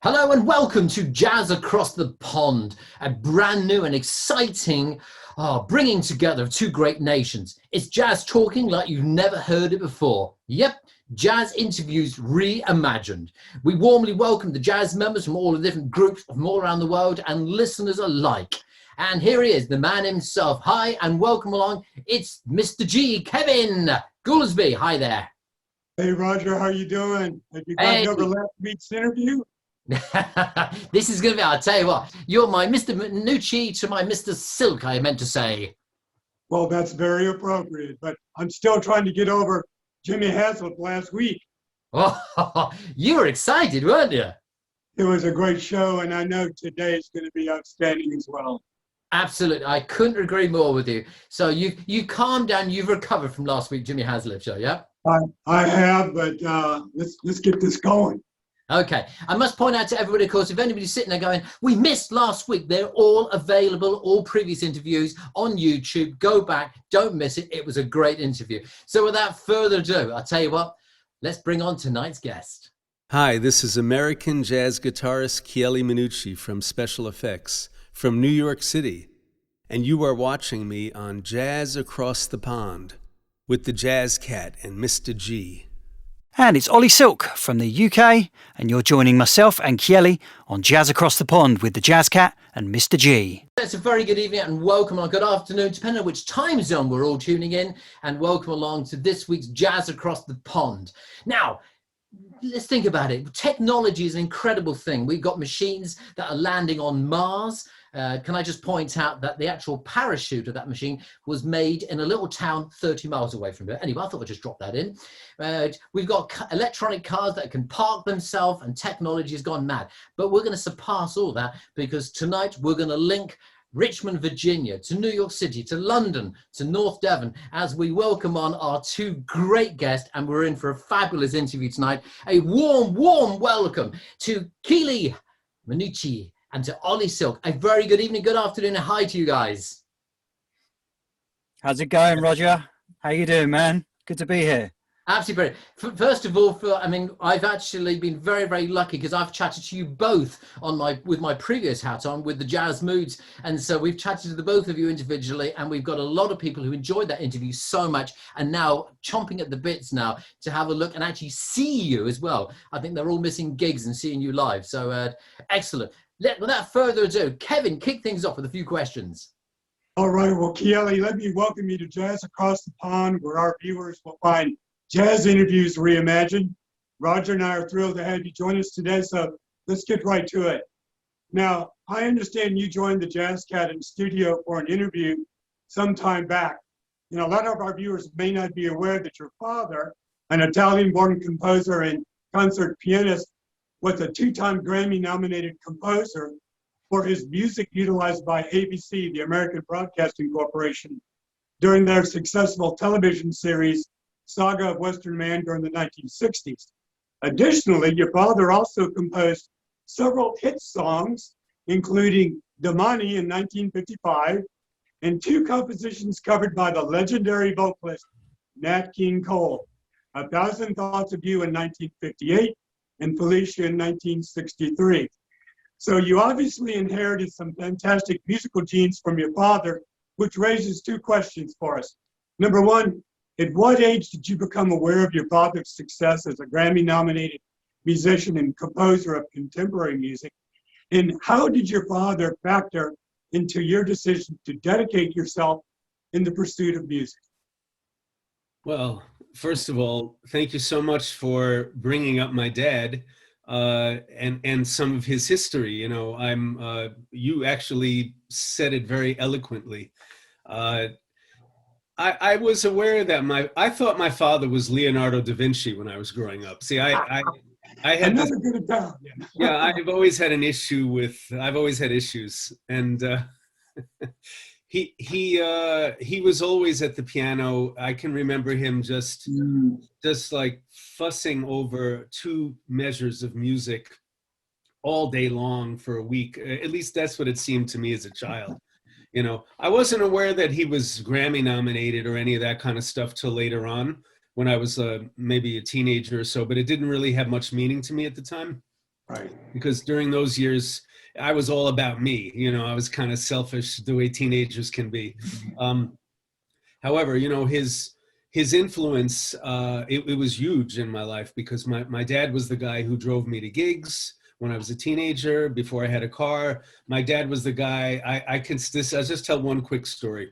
Hello and welcome to Jazz Across the Pond, a brand new and exciting bringing together of two great nations. It's jazz talking like you've never heard it before. Yep, jazz interviews reimagined. We warmly welcome the jazz members from all the different groups from all around the world and listeners alike. And here he is, the man himself. Hi and welcome along. It's Mr. G, Kevin Goolsby. Hi there. Hey, Roger, how you doing? Have you Hey. gotten over last week's interview? This is going to be, I'll tell you what, you're my Mr. Minucci to my Mr. Silk, I meant to say. Well, that's very appropriate, but I'm still trying to get over Jimmy Haslip last week. Oh, you were excited, weren't you? It was a great show, and I know today is going to be outstanding as well. Absolutely. I couldn't agree more with you. So you calmed down, you've recovered from last week, Jimmy Haslip show, yeah? I have, but let's get this going. Okay. I must point out to everybody, of course, if anybody's sitting there going, we missed last week, they're all available, all previous interviews on YouTube. Go back, don't miss it. It was a great interview. So without further ado, I'll tell you what, let's bring on tonight's guest. Hi, this is American jazz guitarist Chieli Minucci from Special Effects from New York City, and you are watching me on Jazz Across the Pond with the Jazz Cat and Mr. G. And it's Ollie Silk from the UK, and you're joining myself and Chieli on Jazz Across the Pond with the Jazz Cat and Mr. G. It's a very good evening and welcome or good afternoon, depending on which time zone we're all tuning in, and welcome along to this week's Jazz Across the Pond. Now, let's think about it. Technology is an incredible thing. We've got machines that are landing on Mars. Can I just point out that the actual parachute of that machine was made in a little town 30 miles away from here. Anyway, I thought I'd just drop that in. We've got electronic cars that can park themselves, and technology has gone mad. But we're going to surpass all that, because tonight we're going to link Richmond, Virginia, to New York City, to London, to North Devon, as we welcome on our two great guests, and we're in for a fabulous interview tonight. A warm, warm welcome to Chieli Minucci and to Ollie Silk. A very good evening, good afternoon, and hi to you guys. How's it going, Roger? How you doing, man? Good to be here. Absolutely brilliant. First of all, I've actually been very, very lucky, because I've chatted to you both with my previous hat on with the Jazz Moods, and so we've chatted to the both of you individually, and we've got a lot of people who enjoyed that interview so much, and now chomping at the bits now to have a look and actually see you as well. I think they're all missing gigs and seeing you live. So excellent. Without further ado, Kevin, kick things off with a few questions. All right, well, Chieli, let me welcome you to Jazz Across the Pond, where our viewers will find jazz interviews reimagined. Roger and I are thrilled to have you join us today, so let's get right to it. Now, I understand you joined the Jazz Cat in studio for an interview some time back. You know, a lot of our viewers may not be aware that your father, an Italian-born composer and concert pianist, was a two-time Grammy-nominated composer for his music utilized by ABC, the American Broadcasting Corporation, during their successful television series, Saga of Western Man, during the 1960s. Additionally, your father also composed several hit songs, including Domani in 1955, and two compositions covered by the legendary vocalist Nat King Cole, A Thousand Thoughts of You in 1958, and Felicia in 1963. So you obviously inherited some fantastic musical genes from your father, which raises two questions for us. Number one, at what age did you become aware of your father's success as a Grammy-nominated musician and composer of contemporary music? And how did your father factor into your decision to dedicate yourself in the pursuit of music? Well, first of all, thank you so much for bringing up my dad and some of his history. You know, you actually said it very eloquently. I was aware that I thought my father was Leonardo da Vinci when I was growing up. See, I had another good Italian. Yeah, I've always had issues, and he was always at the piano. I can remember him just like fussing over two measures of music all day long for a week. At least that's what it seemed to me as a child. You know, I wasn't aware that he was Grammy nominated or any of that kind of stuff till later on, when I was maybe a teenager or so, but it didn't really have much meaning to me at the time. Right. Because during those years, I was all about me. You know, I was kind of selfish the way teenagers can be. However, you know, his influence, it was huge in my life, because my dad was the guy who drove me to gigs when I was a teenager, before I had a car. My dad was the guy, I'll just tell one quick story.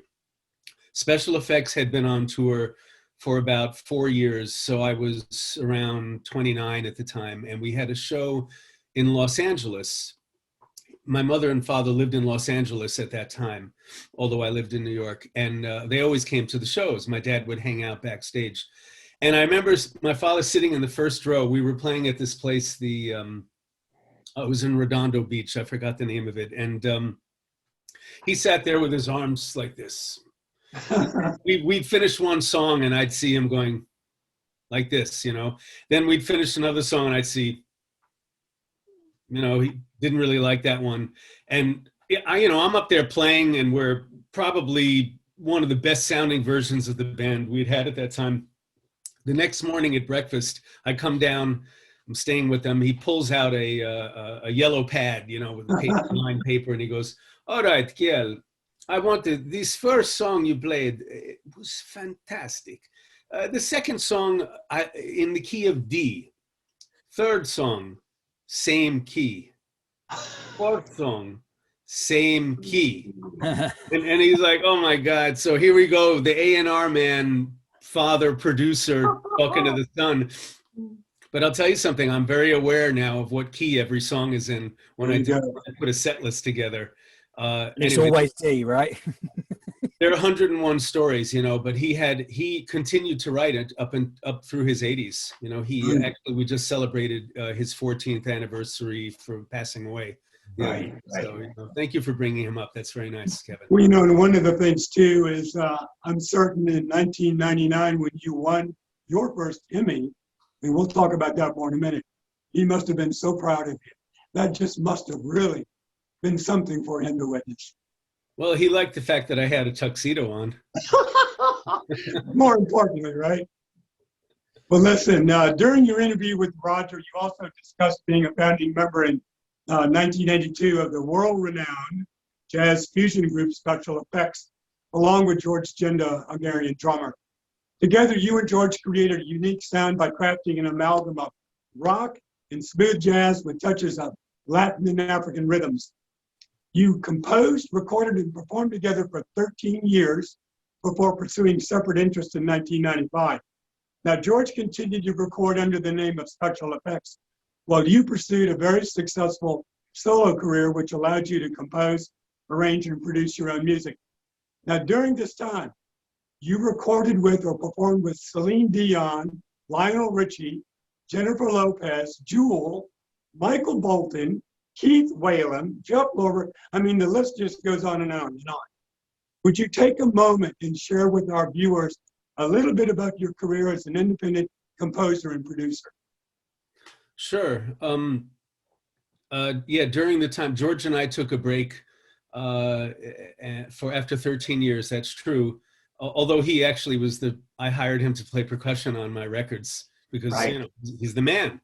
Special Effects had been on tour for about 4 years. So I was around 29 at the time, and we had a show in Los Angeles. My mother and father lived in Los Angeles at that time, although I lived in New York, and they always came to the shows. My dad would hang out backstage. And I remember my father sitting in the first row. We were playing at this place, it was in Redondo Beach. I forgot the name of it. And he sat there with his arms like this. We'd finish one song and I'd see him going like this, you know. Then we'd finish another song and I'd see, you know, he didn't really like that one. And I'm up there playing, and we're probably one of the best sounding versions of the band we'd had at that time. The next morning at breakfast, I come down, I'm staying with them. He pulls out a yellow pad, you know, with lined paper, and he goes, "All right, Kiel, I wanted this first song you played. It was fantastic. The second song in the key of D. Third song, same key. Fourth song, same key." And he's like, "Oh my God." So here we go. The A&R man, father, producer, talking to the son. But I'll tell you something, I'm very aware now of what key every song is in when I put a set list together. It's always D, right? There are 101 stories, you know, but he continued to write it up through his 80s. You know, we just celebrated his 14th anniversary for passing away. Right. So, you know, thank you for bringing him up. That's very nice, Kevin. Well, you know, and one of the things too is I'm certain in 1999 when you won your first Emmy, and we'll talk about that more in a minute, he must have been so proud of you. That just must have really been something for him to witness. Well, he liked the fact that I had a tuxedo on. More importantly, right? Well, listen, during your interview with Roger, you also discussed being a founding member in 1982 of the world-renowned jazz fusion group Special Effects, along with George Genda, Hungarian drummer. Together, you and George created a unique sound by crafting an amalgam of rock and smooth jazz with touches of Latin and African rhythms. You composed, recorded, and performed together for 13 years before pursuing separate interests in 1995. Now, George continued to record under the name of Special Effects, while you pursued a very successful solo career, which allowed you to compose, arrange, and produce your own music. Now, during this time, you recorded with or performed with Celine Dion, Lionel Richie, Jennifer Lopez, Jewel, Michael Bolton, Keith Whalen, Jeff Lorber. I mean, the list just goes on and on and on. Would you take a moment and share with our viewers a little bit about your career as an independent composer and producer? Sure. Yeah, during the time, George and I took a break for after 13 years, that's true. Although he actually I hired him to play percussion on my records because, right, you know, he's the man.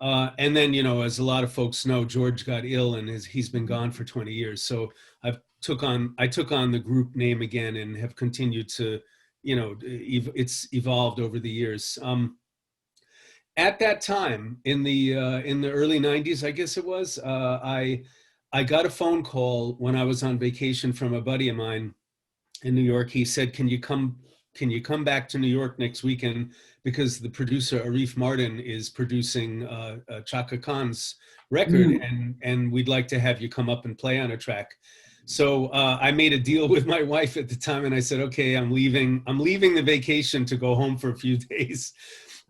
And then, you know, as a lot of folks know, George got ill and he's been gone for 20 years. So I took on the group name again and have continued to, you know, it's evolved over the years. At that time, in the early 90s, I guess it was, I got a phone call when I was on vacation from a buddy of mine in New York. He said, can you come back to New York next weekend, because the producer Arif Mardin is producing Chaka Khan's record, and we'd like to have you come up and play on a track. So I made a deal with my wife at the time, and I said, okay, I'm leaving the vacation to go home for a few days.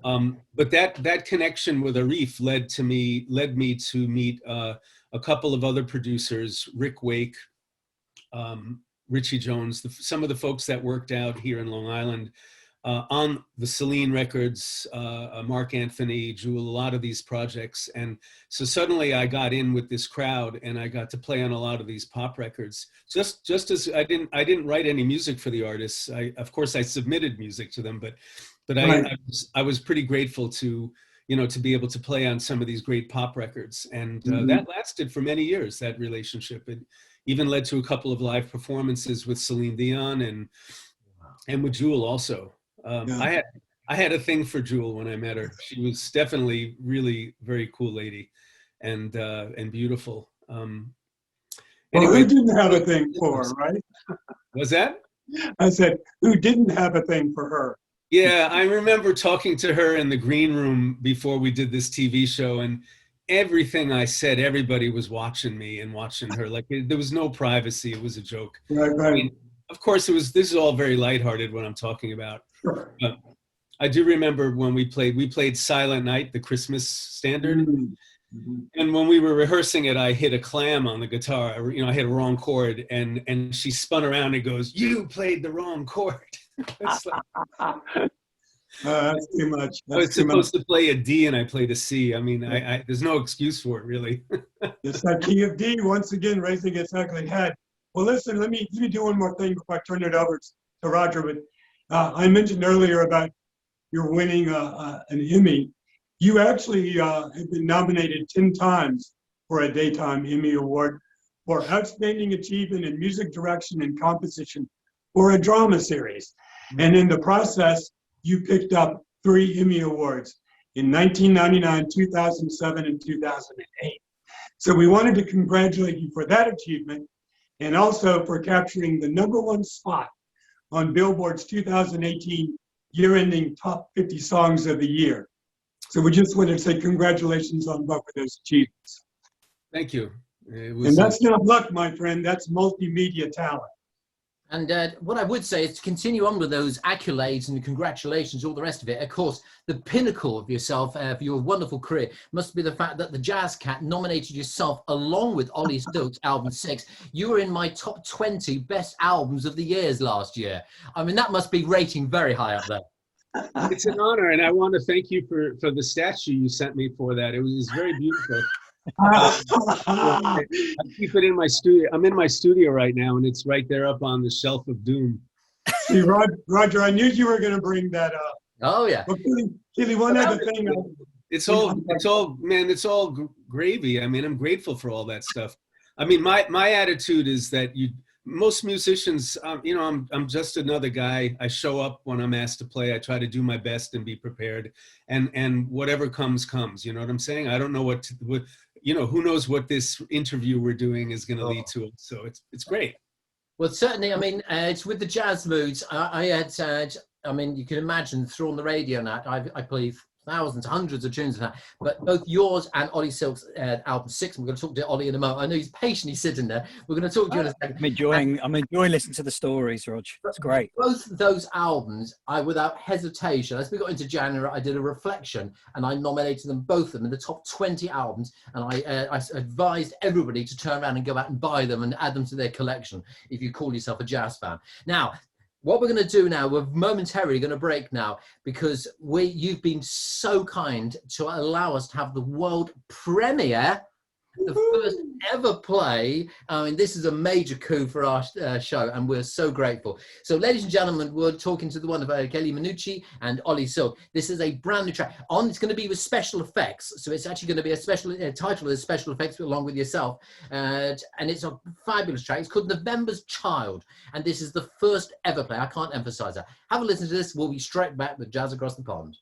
But that connection with Arif led me to meet a couple of other producers, Rick Wake, Richie Jones, some of the folks that worked out here in Long Island on the Celine records, Mark Anthony, Jewel, a lot of these projects. And so suddenly I got in with this crowd and I got to play on a lot of these pop records. Just as I didn't write any music for the artists. Of course I submitted music to them, but right. I was pretty grateful to, to be able to play on some of these great pop records. And that lasted for many years, that relationship. It even led to a couple of live performances with Celine Dion and with Jewel also. I had a thing for Jewel when I met her. She was definitely really very cool lady and beautiful. Anyway, who didn't have a thing for her, right? Was that? I said, who didn't have a thing for her? Yeah, I remember talking to her in the green room before we did this TV show, and everything I said, everybody was watching me and watching her. Like there was no privacy. It was a joke. Right. I mean, of course, this is all very lighthearted what I'm talking about. Sure. I do remember when we played Silent Night, the Christmas standard. And when we were rehearsing it, I hit a clam on the guitar. I hit a wrong chord, and she spun around and goes, "You played the wrong chord." It's like, that's too much. I was supposed to play a D and I played a C. I mean, I there's no excuse for it, really. It's that key of D once again raising its ugly head. Well, listen, let me do one more thing before I turn it over to Roger. But I mentioned earlier about your winning an Emmy. You actually have been nominated 10 times for a Daytime Emmy Award for Outstanding Achievement in Music Direction and Composition for a drama series. And in the process, you picked up 3 Emmy Awards in 1999, 2007, and 2008. So we wanted to congratulate you for that achievement and also for capturing the #1 spot on Billboard's 2018 year-ending top 50 songs of the year. So we just wanted to say congratulations on both of those achievements. Thank you. And that's not luck, my friend. That's multimedia talent. And what I would say is to continue on with those accolades and congratulations, all the rest of it. Of course, the pinnacle of yourself, for your wonderful career, must be the fact that the Jazz Cat nominated yourself along with Ollie Stokes' album 6. You were in my top 20 best albums of the years last year. I mean, that must be rating very high up there. It's an honor, and I want to thank you for the statue you sent me for that. It was very beautiful. I keep it in my studio. I'm in my studio right now, and it's right there up on the shelf of doom. See, Roger, I knew you were going to bring that up. Oh yeah. Well, Chieli, one other thing. It's all gravy. I mean, I'm grateful for all that stuff. I mean, my attitude is that most musicians, I'm just another guy. I show up when I'm asked to play. I try to do my best and be prepared, and whatever comes. You know what I'm saying? I don't know what who knows what this interview we're doing is going to lead to. So it's great. Well, certainly. I mean, it's with the jazz moods. I mean, you can imagine through on the radio now. I play thousands, hundreds of tunes of that. But both yours and Ollie Silk's album 6. And we're going to talk to Ollie in a moment. I know he's patiently sitting there. We're going to talk to you in a second. I'm enjoying listening to the stories, Rog. It's great. Both those albums, I without hesitation, as we got into January, I did a reflection and I nominated them, both of them, in the top 20 albums. And I advised everybody to turn around and go out and buy them and add them to their collection if you call yourself a jazz fan. Now, what we're going to do now, we're momentarily going to break now because you've been so kind to allow us to have the world premiere, the first ever play. I mean, this is a major coup for our show, and we're so grateful. So, ladies and gentlemen, we're talking to the one of Chieli Minucci and Ollie Silk. This is a brand new track. It's going to be with special effects. So it's actually going to be a special title is special effects along with yourself. And it's a fabulous track. It's called November's Child. And this is the first ever play. I can't emphasize that. Have a listen to this. We'll be straight back with Jazz Across the Pond.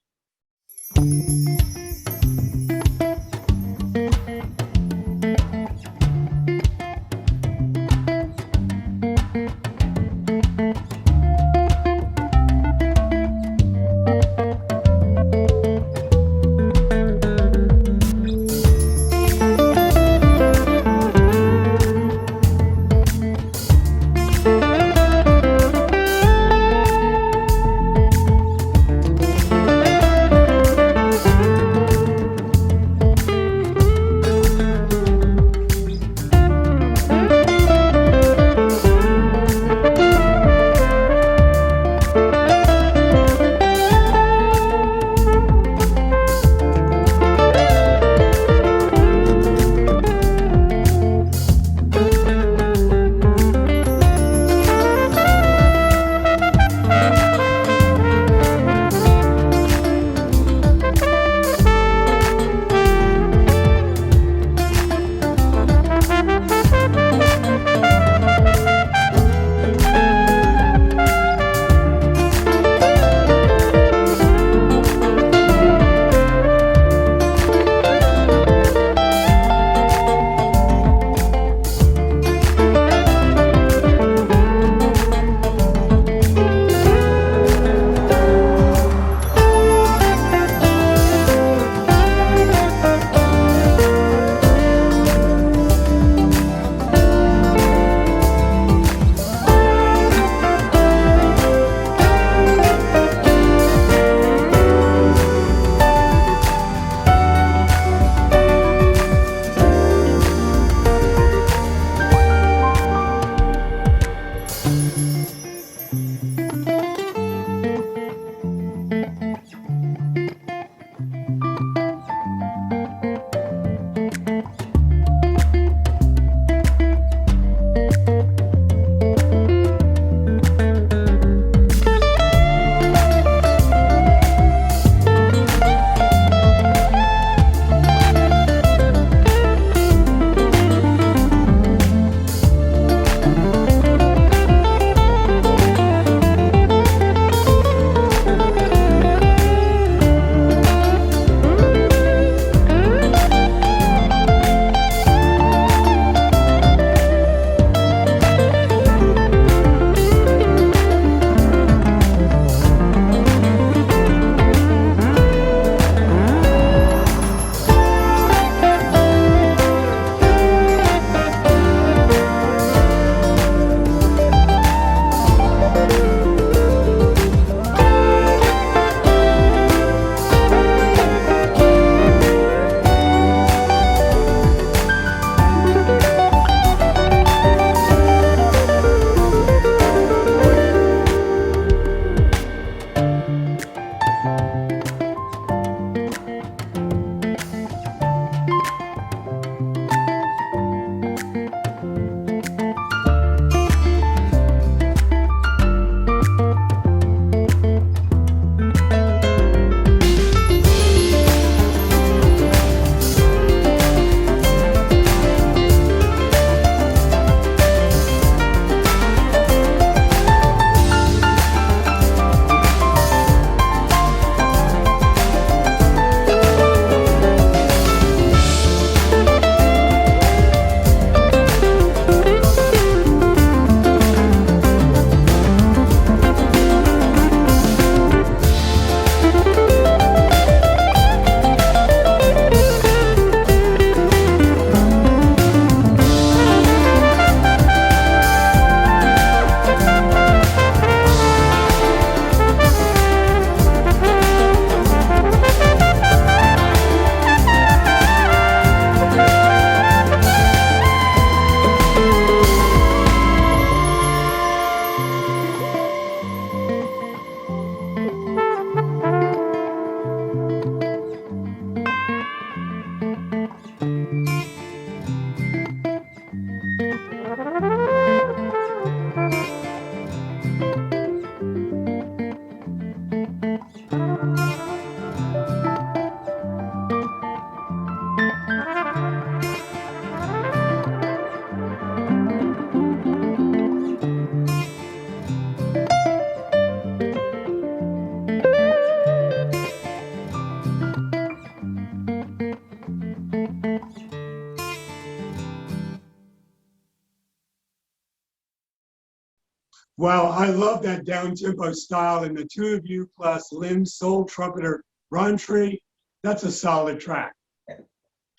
Well, I love that down-tempo style, and the two of you plus Lynn's soul trumpeter, Roundtree, that's a solid track.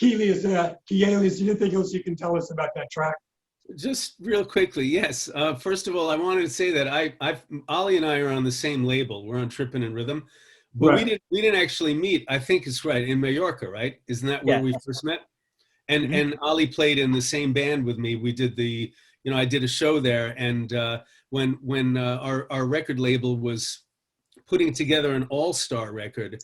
Chieli, is there anything else you can tell us about that track? Just real quickly, yes. First of all, I wanted to say that Ollie and I are on the same label. We're on Trippin' and Rhythm, but Right. we didn't actually meet. I think it's right in Mallorca, right? Isn't that where Yeah. we first met? And Mhm. and Ollie played in the same band with me. We did I did a show there, and when our record label was putting together an all-star record,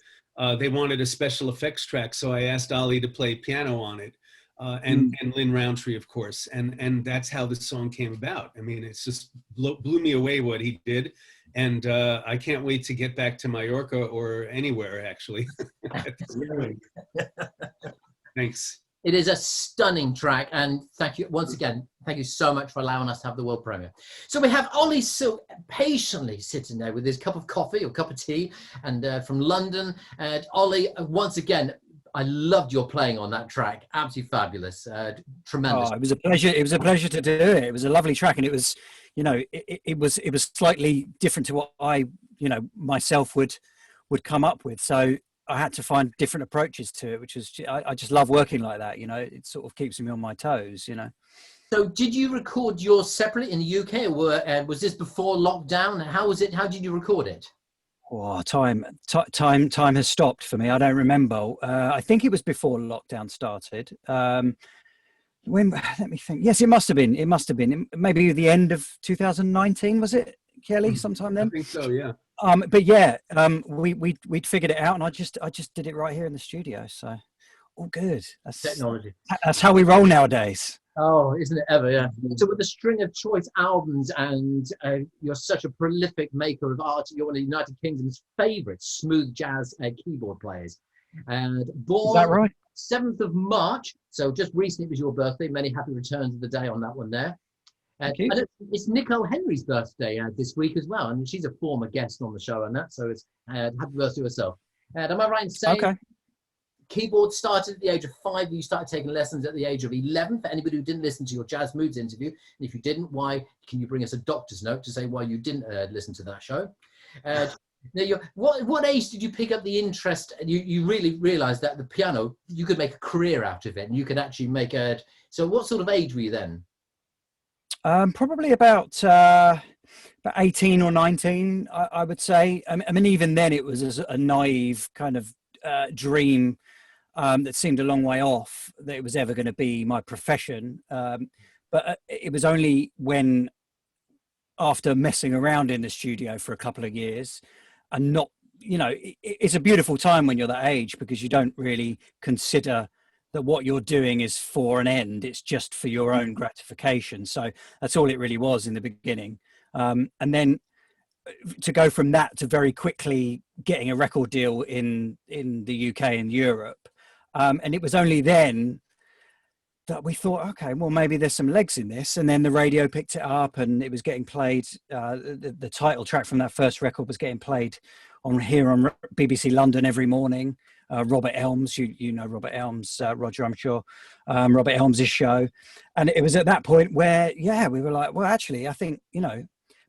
they wanted a special effects track, so I asked Ollie to play piano on it, and Lynn Roundtree, of course, and that's how the song came about. I mean, it's just blew me away what he did, and I can't wait to get back to Mallorca or anywhere actually. At this point. Thanks. It is a stunning track, and thank you once again. Thank you so much for allowing us to have the world premiere. So we have Ollie so patiently sitting there with his cup of coffee or cup of tea, and from London. And Ollie, once again, I loved your playing on that track. Absolutely fabulous, tremendous. Oh, it was a pleasure. It was a pleasure to do it. It was a lovely track, and it was, it was slightly different to what I, myself would come up with. So I had to find different approaches to it, which is I just love working like that. It sort of keeps me on my toes. So did you record yours separately in the UK, or was this before lockdown? How was it? How did you record it? Oh, time has stopped for me. I don't remember. I think it was before lockdown started. When? Let me think. Yes, it must have been. It must have been maybe the end of 2019. Was it, Chieli? Sometime then. I think so. Yeah. But yeah, we'd figured it out, and I just did it right here in the studio. So all good. That's Technology. That's how we roll nowadays. Oh, isn't it ever? Yeah. So with the string of choice albums, and you're such a prolific maker of art, you're one of the United Kingdom's favourite smooth jazz keyboard players. And born Is that right? 7th of March, so just recently it was your birthday. Many happy returns of the day on that one there. Thank you. And it's Nicole Henry's birthday this week as well, and she's a former guest on the show and that, so it's happy birthday to herself. Am I right in saying keyboard started at the age of 5, you started taking lessons at the age of 11? For anybody who didn't listen to your Jazz Moods interview, and if you didn't, why can you bring us a doctor's note to say why you didn't listen to that show? Now, what age did you pick up the interest, and you really realized that the piano, you could make a career out of it, and you could actually make a, so what sort of age were you then? Probably about 18 or 19, I would say. I mean, even then it was a naive kind of dream that seemed a long way off that it was ever going to be my profession. But it was only when, after messing around in the studio for a couple of years and not, it's a beautiful time when you're that age, because you don't really consider that what you're doing is for an end. It's just for your own gratification. So that's all it really was in the beginning. And then to go from that to very quickly getting a record deal in the UK and Europe. And it was only then that we thought, okay, well, maybe there's some legs in this. And then the radio picked it up, and it was getting played. The title track from that first record was getting played on BBC London every morning. Robert Elms, you know Robert Elms, Roger, I'm sure, Robert Elms' show. And it was at that point where, we were like, well, actually, I think,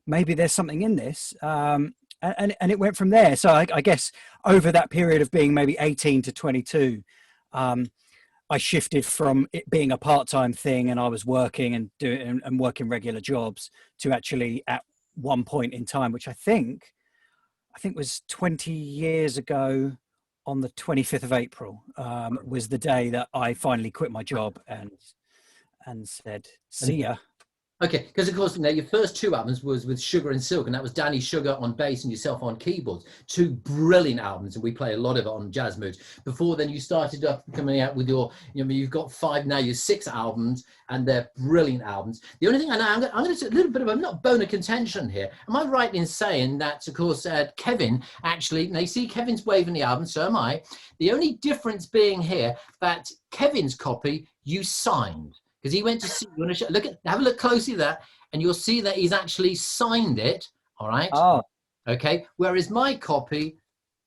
maybe there's something in this. And it went from there. So I guess over that period of being maybe 18 to 22, I shifted from it being a part-time thing, and I was working and working regular jobs, to actually at one point in time, which I think was 20 years ago, on the 25th of April, was the day that I finally quit my job and said, see ya. Okay, because of course, your first 2 albums was with Sugar and Silk, and that was Danny Sugar on bass and yourself on keyboards. 2 brilliant albums, and we play a lot of it on Jazz Moods. Before then, you started up coming out with your, you've got 5 now, your 6 albums, and they're brilliant albums. The only thing I know, I'm going to do a little bit of a bone of contention here. Am I right in saying that, of course, Kevin actually, now you see Kevin's waving the album, so am I. The only difference being here that Kevin's copy you signed. Because he went to see, you want to have a look closely at that, and you'll see that he's actually signed it. All right. Oh. Okay. Whereas my copy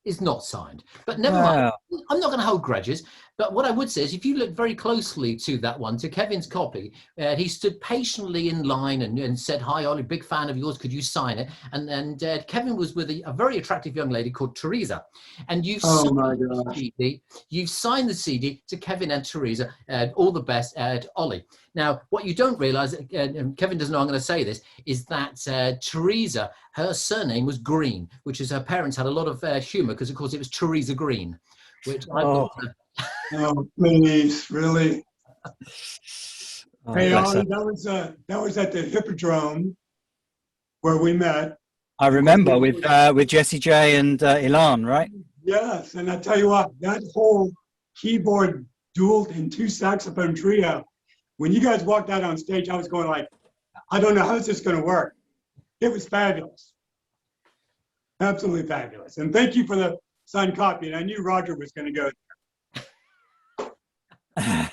is not signed. But never mind. I'm not going to hold grudges. But what I would say is, if you look very closely to that one, to Kevin's copy, he stood patiently in line and said, "Hi, Ollie, big fan of yours. Could you sign it?" And Kevin was with a very attractive young lady called Teresa. And you've Oh my signed the gosh. CD. You've signed the CD to Kevin and Teresa. All the best, Ollie. Now, what you don't realize, and Kevin doesn't know I'm going to say this, is that Teresa, her surname was Green, which is her parents had a lot of humor because, of course, it was Teresa Green, which I thought. Oh, please, really? Oh, Hey, bless Ollie, her. that was at the Hippodrome where we met. I remember with Jessie J and Ilan, right? Yes, and I tell you what, that whole keyboard duel and two saxophone trio, when you guys walked out on stage, I was going like, I don't know how this is going to work. It was fabulous. Absolutely fabulous. And thank you for the signed copy. And I knew Roger was going to go. I've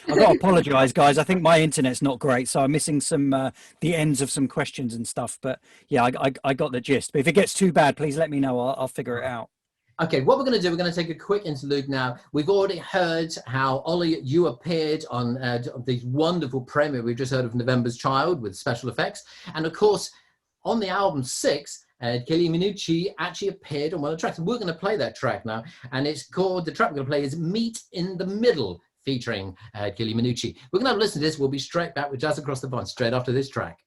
got to apologise, guys. I think my internet's not great, so I'm missing some the ends of some questions and stuff. But yeah, I got the gist. But if it gets too bad, please let me know. I'll figure it out. Okay, what we're going to do, we're going to take a quick interlude now. We've already heard how, Ollie, you appeared on the wonderful premiere we've just heard of November's Child with special effects. And of course, on the album 6, Chieli Minucci actually appeared on one of the tracks. And we're going to play that track now. And it's called, the track we're going to play is Meet in the Middle, featuring Chieli Minucci. We're going to have a listen to this. We'll be straight back with Jazz Across the Pond, straight after this track.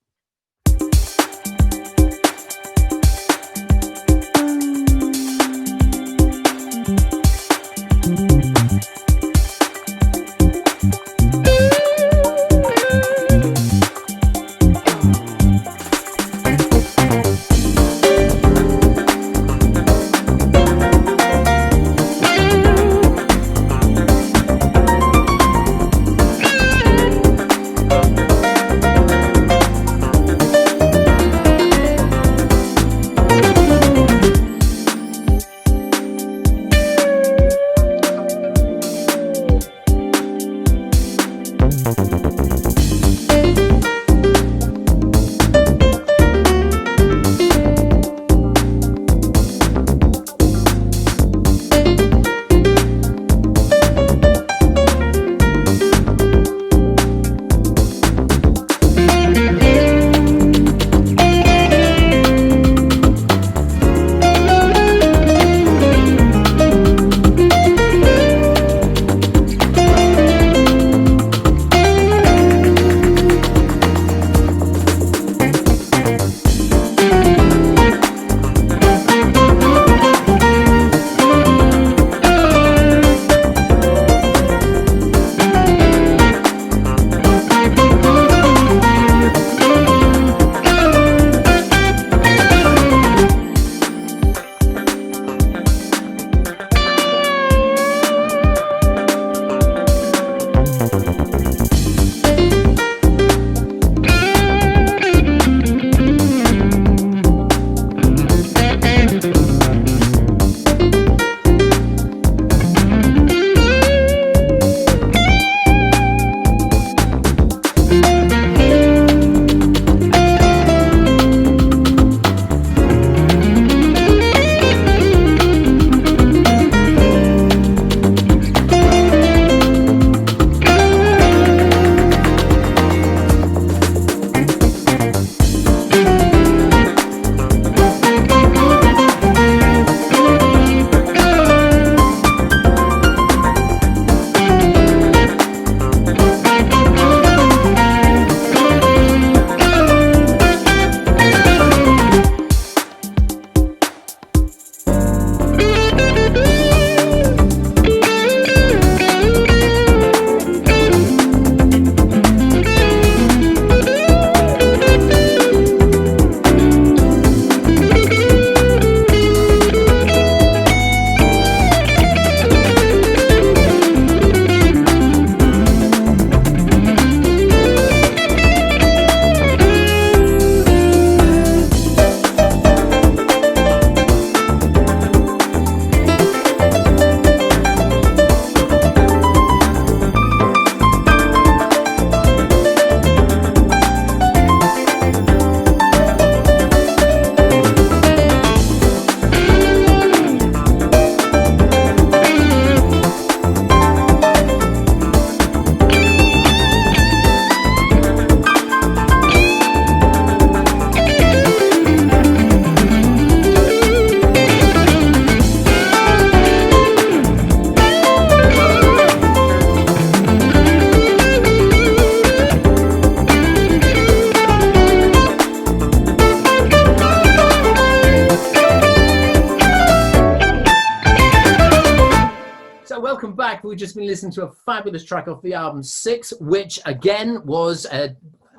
just been listening to a fabulous track off the album 6, which again was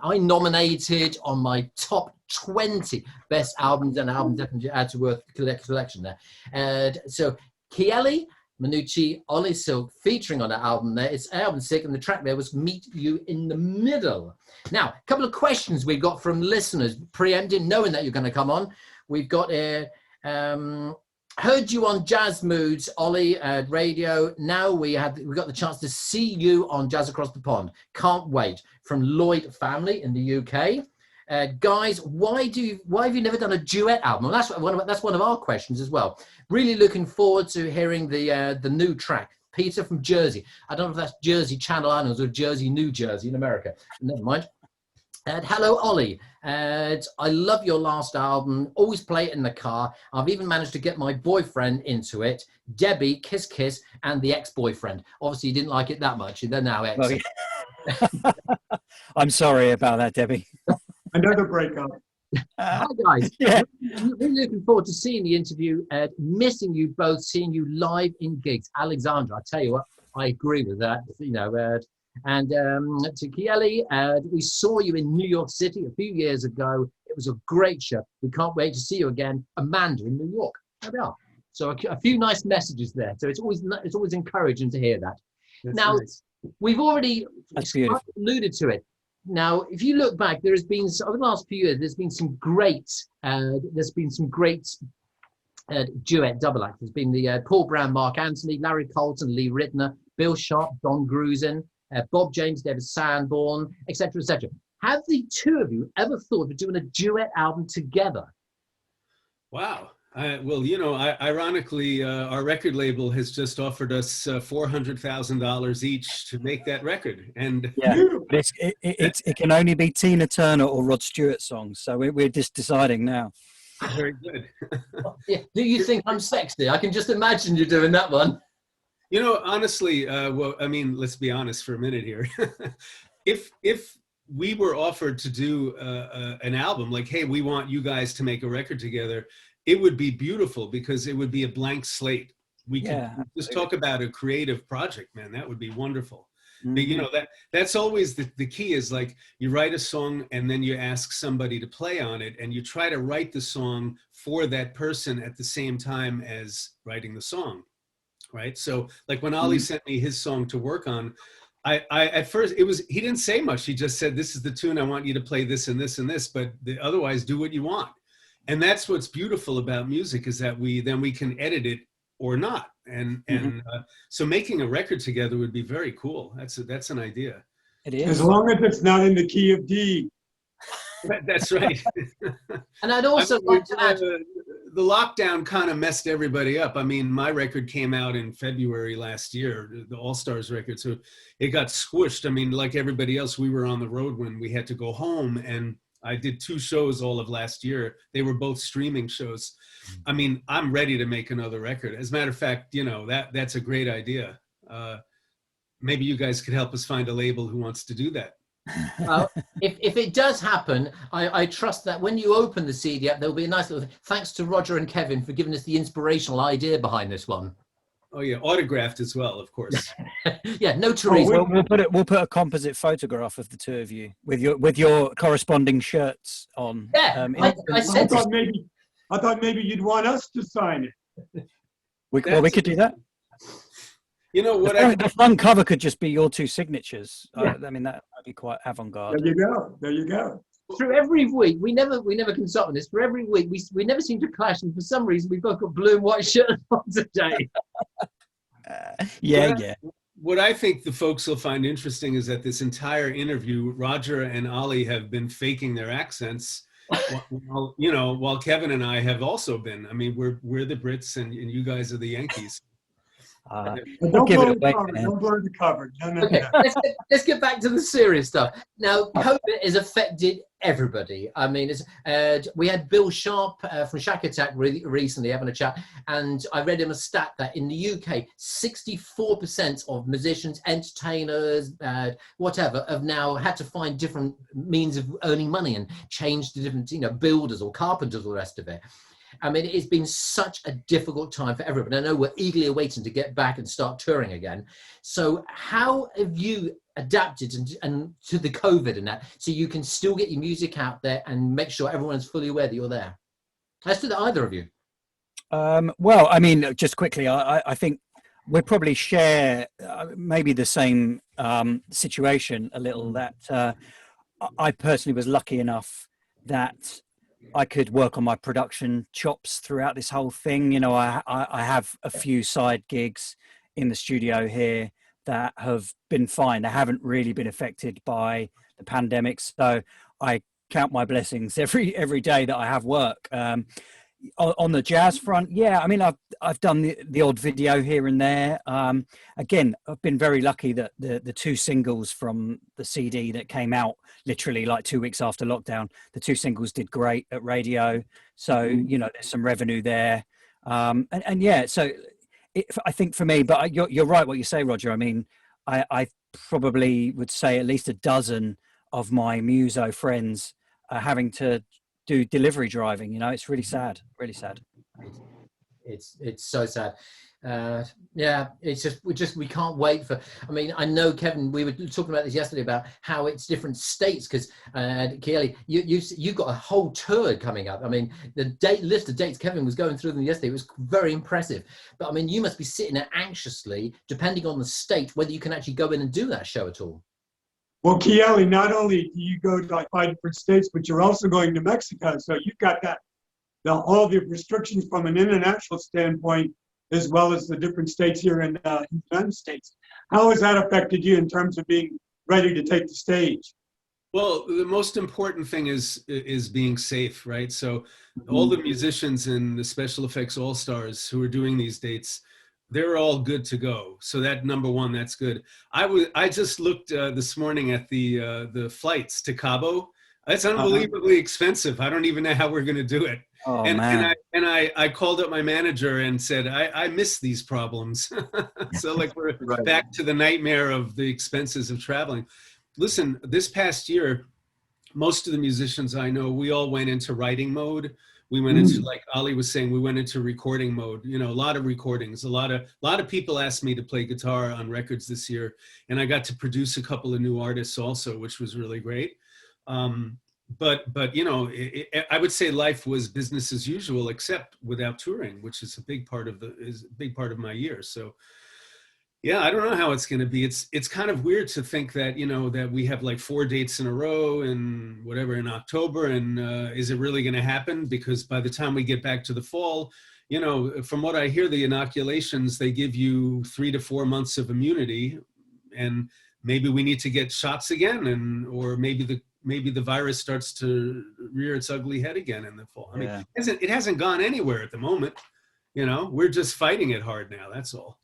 I nominated on my top 20 best albums, and album definitely add to worth collection there. And so Chieli, Minucci, Ollie Silk featuring on that album there. It's album 6, and the track there was Meet You in the Middle. Now, a couple of questions we got from listeners, preempting, knowing that you're going to come on. We've got heard you on Jazz Moods, Ollie, radio. Now we got the chance to see you on Jazz Across the Pond. Can't wait. From Lloyd Family in the UK. Guys, why have you never done a duet album? Well, that's one of our questions as well. Really looking forward to hearing the new track. Peter from Jersey. I don't know if that's Jersey Channel Islands or Jersey, New Jersey in America. Never mind. And hello, Ollie. And I love your last album. Always play it in the car. I've even managed to get my boyfriend into it. Debbie, Kiss Kiss, and the ex-boyfriend. Obviously, you didn't like it that much. They're now ex. Well, yeah. I'm sorry about that, Debbie. Another breakup. Hi, guys. Yeah. Really looking forward to seeing the interview. Missing you both, seeing you live in gigs. Alexandra, I tell you what, I agree with that. And to Chieli, we saw you in New York City a few years ago. It was a great show. We can't wait to see you again. Amanda in New York. There we are. So a few nice messages there. So it's always encouraging to hear that. That's now, nice. we've already alluded to it. Now, if you look back, there has been over the last few years. There's been some great duet double acts. There's been the Paul Brown, Mark Anthony, Larry Colton, Lee Ritner, Bill Sharp, Don Grusin, Bob James, David Sanborn, etc., etc. Have the two of you ever thought of doing a duet album together? Wow. Well, ironically, our record label has just offered us $400,000 each to make that record. And yeah, it can only be Tina Turner or Rod Stewart songs. So we're just deciding now. Very good. Yeah. Do you think I'm sexy? I can just imagine you doing that one. Honestly, well, I mean, let's be honest for a minute here. If we were offered to do an album, like, hey, we want you guys to make a record together, it would be beautiful because it would be a blank slate. We could just talk about a creative project, man. That would be wonderful. Mm-hmm. But, that's always the key is like you write a song and then you ask somebody to play on it and you try to write the song for that person at the same time as writing the song. Right. So like when Ollie sent me his song to work on, I at first he didn't say much. He just said, this is the tune. I want you to play this and this and this, but otherwise do what you want. And that's what's beautiful about music is that we can edit it or not. And so making a record together would be very cool. That's an idea. It is. As long as it's not in the key of D. That's right. And I'd also like to add, the lockdown kind of messed everybody up. I mean, my record came out in February last year, the All Stars record. So it got squished. I mean, like everybody else, we were on the road when we had to go home, and I did 2 shows all of last year. They were both streaming shows. I mean, I'm ready to make another record. As a matter of fact, that's a great idea. Maybe you guys could help us find a label who wants to do that. If it does happen, I trust that when you open the CD up, there'll be a nice little thanks to Roger and Kevin for giving us the inspirational idea behind this one. Oh yeah, autographed as well, of course. Yeah, no Teresa. We'll put a composite photograph of the two of you with your corresponding shirts on. Yeah, I thought maybe you'd want us to sign it. We could do that. You know what? The front cover could just be your 2 signatures. Yeah. I mean, that would be quite avant-garde. There you go. Through every week, we never consult on this. For every week, we never seem to clash, and for some reason, we've both got blue and white shirts on today. What I think the folks will find interesting is that this entire interview, Roger and Ollie have been faking their accents, while Kevin and I have also been. I mean, we're the Brits, and you guys are the Yankees. Don't blur the cover. No. Okay, let's get back to the serious stuff. Now, COVID has affected everybody. I mean, we had Bill Sharp from Shack Attack recently having a chat, and I read him a stat that in the UK, 64% of musicians, entertainers, whatever, have now had to find different means of earning money and change to different, builders or carpenters or the rest of it. I memean, it's been such a difficult time for everyone. I know we're eagerly awaiting to get back and start touring again. So how have you adapted and to the COVID and that, so you can still get your music out there and make sure everyone's fully aware that you're there? Let's do that, either of you. Well, I mean, just quickly, I think we probably share maybe the same situation a little, that I personally was lucky enough that I could work on my production chops throughout this whole thing. You know, I have a few side gigs in the studio here that have been fine. They haven't really been affected by the pandemic. So I count my blessings every day that I have work. On the jazz front, yeah, I mean, I've done the odd video here and there. Again, I've been very lucky that the two singles from the CD that came out literally like 2 weeks after lockdown, the two singles did great at radio. So, you know, there's some revenue there. And yeah, so I think for me, but you're right what you say, Roger. I mean, I probably would say at least a dozen of my muso friends are having to do delivery driving. You know, it's really sad, really sad. It's so sad. Yeah, it's just we can't wait for. I mean, I know, Kevin, we were talking about this yesterday about how it's different states, because Chieli, you've got a whole tour coming up. I mean, the list of dates, Kevin was going through them yesterday. It was very impressive. But I mean, you must be sitting there anxiously, depending on the state, whether you can actually go in and do that show at all. Well, Chieli, not only do you go to like 5 different states, but you're also going to Mexico. So you've got all the restrictions from an international standpoint, as well as the different states here in the United States. How has that affected you in terms of being ready to take the stage? Well, the most important thing is being safe, right? So all the musicians and the special effects all-stars who are doing these dates, they're all good to go. So that, number one, that's good. I just looked this morning at the flights to Cabo. It's unbelievably expensive. I don't even know how we're going to do it. Oh, and man. I called up my manager and said, I miss these problems. So like we're back to the nightmare of the expenses of traveling. Listen, this past year, most of the musicians I know, we all went into writing mode. We went into, like Ali was saying, we went into recording mode. You know, a lot of recordings. A lot of people asked me to play guitar on records this year, and I got to produce a couple of new artists also, which was really great. But you know, I would say life was business as usual, except without touring, which is a big part of my year. So yeah, I don't know how it's going to be. It's kind of weird to think that, you know, that we have like 4 dates in a row and whatever in October, and is it really going to happen? Because by the time we get back to the fall, you know, from what I hear, the inoculations, they give you 3 to 4 months of immunity, and maybe we need to get shots again, or maybe the virus starts to rear its ugly head again in the fall. I mean, it hasn't gone anywhere at the moment. You know, we're just fighting it hard now. That's all.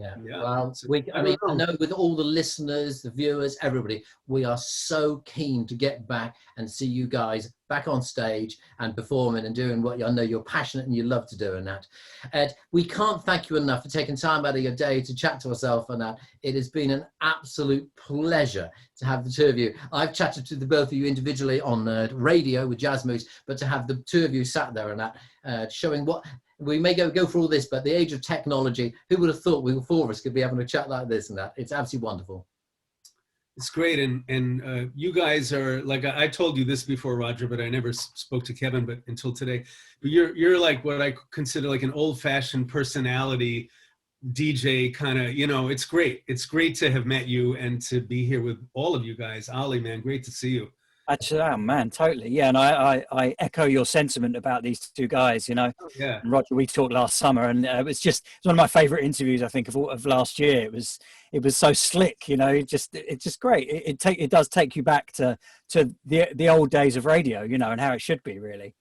Yeah. Well, I know with all the listeners, the viewers, everybody, we are so keen to get back and see you guys back on stage and performing and doing what I know you're passionate and you love to do. And that, Ed, we can't thank you enough for taking time out of your day to chat to ourselves and that. It has been an absolute pleasure to have the two of you. I've chatted to the both of you individually on radio with Jazz Moves, but to have the two of you sat there and that, showing what. We may go for all this, but the age of technology, who would have thought we, 4 of us, could be having a chat like this and that? It's absolutely wonderful. It's great. And you guys are, like, I told you this before, Roger, but I never spoke to Kevin but until today. But you're like what I consider like an old-fashioned personality DJ kind of, you know, it's great. It's great to have met you and to be here with all of you guys. Ali, man, great to see you. Actually, oh man, totally. Yeah, and I echo your sentiment about these two guys, you know. Oh, yeah. And Roger, we talked last summer, and it's one of my favorite interviews, I think, of last year. It was so slick, you know. It's just great. It does take you back to the old days of radio, you know, and how it should be, really.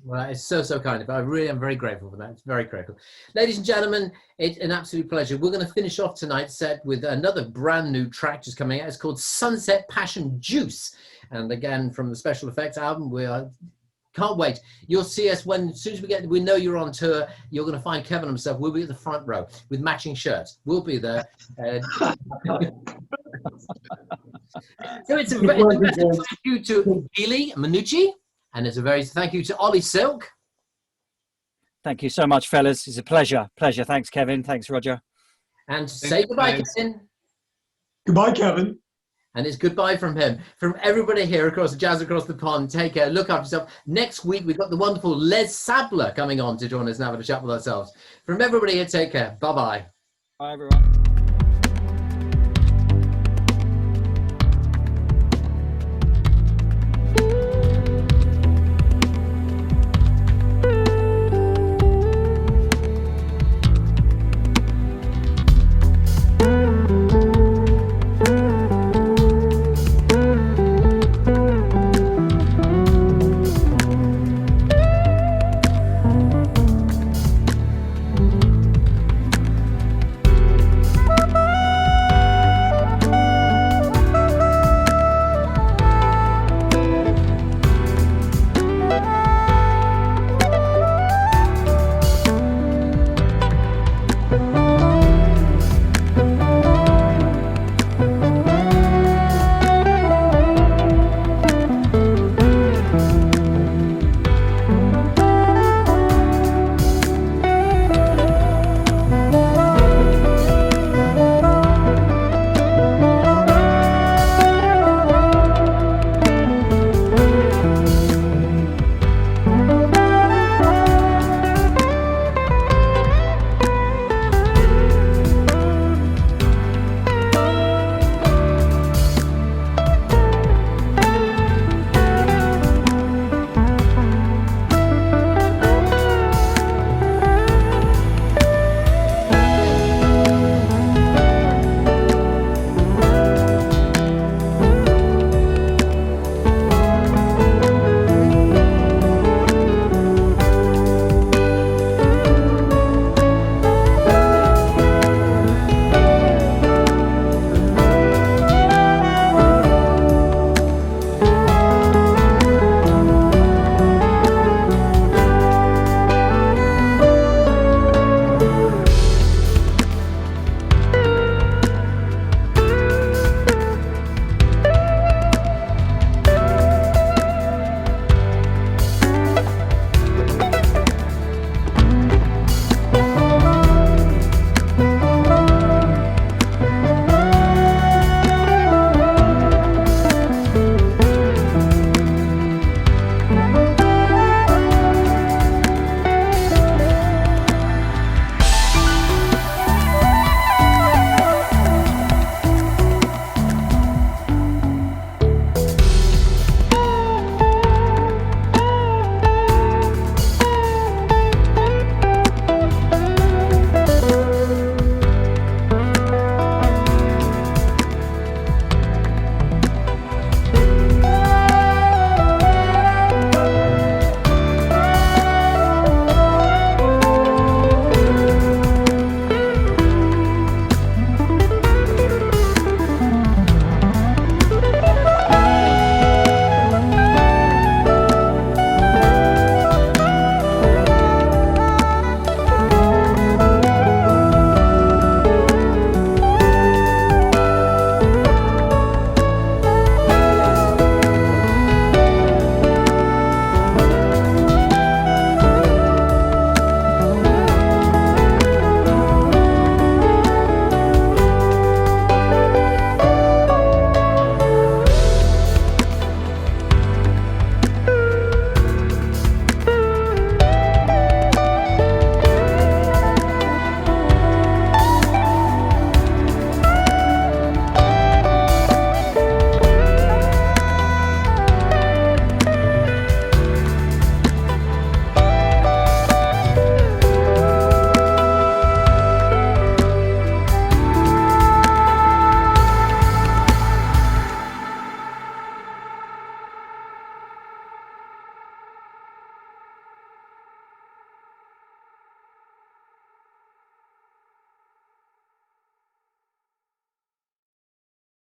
Well, it's so kind of. I really am very grateful for that. It's very grateful. Ladies and gentlemen, it's an absolute pleasure. We're going to finish off tonight's set with another brand new track just coming out. It's called Sunset Passion Juice. And again, from the Special Effects album, can't wait. You'll see us as soon as we know you're on tour. You're going to find Kevin himself. We'll be at the front row with matching shirts. We'll be there. So it's a thank you to Chieli, Minucci, and it's a very thank you to Ollie Silk. Thank you so much, fellas. It's a pleasure. Pleasure. Thanks, Kevin. Thanks, Roger. And say goodbye, Kevin. Goodbye, Kevin. And it's goodbye from him. From everybody here across Jazz Across the Pond, take care, look after yourself. Next week, we've got the wonderful Les Sabler coming on to join us and have a chat with ourselves. From everybody here, take care. Bye-bye. Bye, everyone.